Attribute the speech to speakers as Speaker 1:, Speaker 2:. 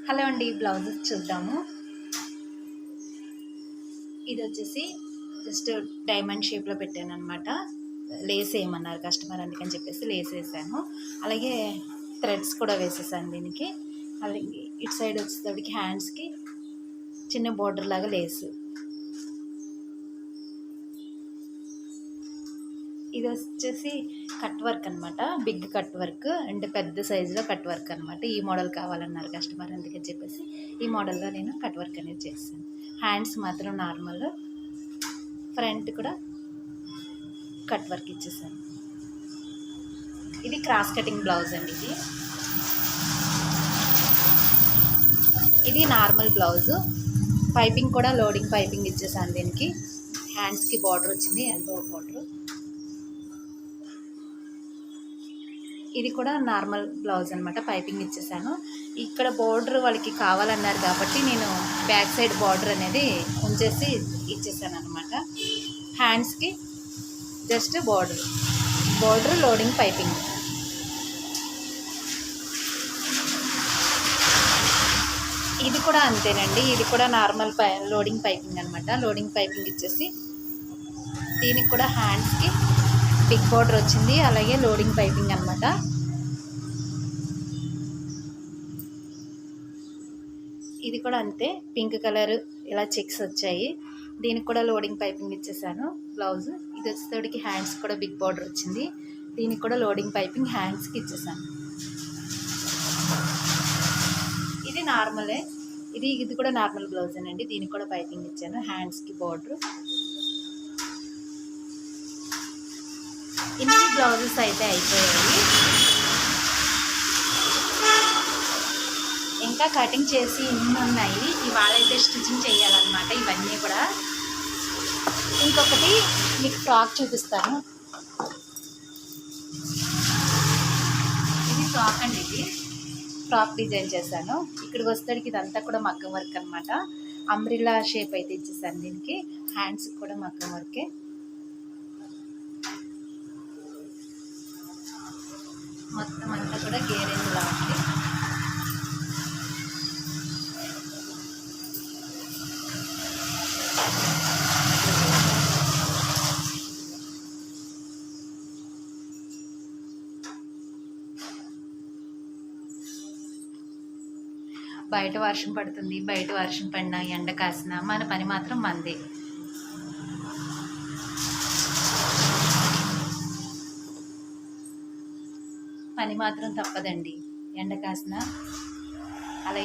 Speaker 1: Hello అండి, blouses చూద్దాము. ఇది వచ్చేసి జస్ట్ డైమండ్ షేప్లో పెట్టాను అనమాట. లేస్ వేయమన్నారు కస్టమర్, అందుకని చెప్పేసి లేస్ వేసాను. అలాగే థ్రెడ్స్ కూడా వేసేసాను దీనికి. అలాగే ఇటు సైడ్ వచ్చేటప్పటికి హ్యాండ్స్కి చిన్న బోర్డర్ లాగా లేసు. ఇది వచ్చేసి కట్ వర్క్ అనమాట, బిగ్ కట్ వర్క్ అంటే పెద్ద సైజులో కట్ వర్క్ అనమాట. ఈ మోడల్ కావాలన్నారు కస్టమర్, అందుకని చెప్పేసి ఈ మోడల్లో నేను కట్ వర్క్ అనేది చేస్తాను. హ్యాండ్స్ మాత్రం నార్మల్, ఫ్రంట్ కూడా కట్ వర్క్ ఇచ్చేసాను. ఇది క్రాస్ కటింగ్ బ్లౌజ్ అండి. ఇది నార్మల్ బ్లౌజు. పైపింగ్ కూడా లోడింగ్ పైపింగ్ ఇచ్చేసాను దీనికి. హ్యాండ్స్కి బార్డర్ వచ్చింది, ఎల్బో బార్డర్. ఇది కూడా నార్మల్ బ్లౌజ్ అనమాట, పైపింగ్ ఇచ్చేసాను. ఇక్కడ బార్డర్ వాళ్ళకి కావాలన్నారు కాబట్టి నేను బ్యాక్ సైడ్ బార్డర్ అనేది ఉంచేసి ఇచ్చేసాను అనమాట. హ్యాండ్స్కి జస్ట్ బార్డర్ లోడింగ్ పైపింగ్. ఇది కూడా అంతేనండి, ఇది కూడా నార్మల్ లోడింగ్ పైపింగ్ అనమాట. లోడింగ్ పైపింగ్ ఇచ్చేసి దీనికి కూడా హ్యాండ్స్కి బిగ్ బార్డర్ వచ్చింది, అలాగే లోడింగ్ పైపింగ్ అనమాట. ఇది కూడా అంతే, పింక్ కలర్ ఇలా చెక్స్ వచ్చాయి. దీనికి కూడా లోడింగ్ పైపింగ్ ఇచ్చేసాను బ్లౌజ్. ఇది వచ్చేటప్పటికి హ్యాండ్స్ కూడా బిగ్ బార్డర్ వచ్చింది, దీనికి కూడా లోడింగ్ పైపింగ్ హ్యాండ్స్కి ఇచ్చేసాను. ఇది నార్మలే, ఇది కూడా నార్మల్ బ్లౌజేనండి. దీనికి కూడా పైపింగ్ ఇచ్చాను, హ్యాండ్స్కి బార్డర్. ఇన్ని బ్లౌజెస్ అయితే అయిపోయాయి. ఇంకా కటింగ్ చేసి ఇన్ని ఉన్నాయి, ఇవాళ అయితే స్టిచ్చింగ్ చేయాలన్నమాట ఇవన్నీ కూడా. ఇంకొకటి మీకు ఫ్రాక్ చూపిస్తాను. ఇది ఫ్రాక్ అండి, ఇది ఫ్రాక్ డిజైన్ చేశాను. ఇక్కడికి వస్తేకి ఇదంతా కూడా మగ్గం వర్క్ అనమాట. అంబ్రిల్లా షేప్ అయితే ఇచ్చేసాను దీనికి. హ్యాండ్స్కి కూడా మగ్గం వర్కే. మొత్తం అంతా కూడా గేరెంజ్లా ఉంది. బయట వర్షం పడుతుంది, బయట వర్షం పడినా ఎండ కాసినా మన పని మాత్రం మందే. పని మాత్రం తప్పదండి, ఎండ కాసినా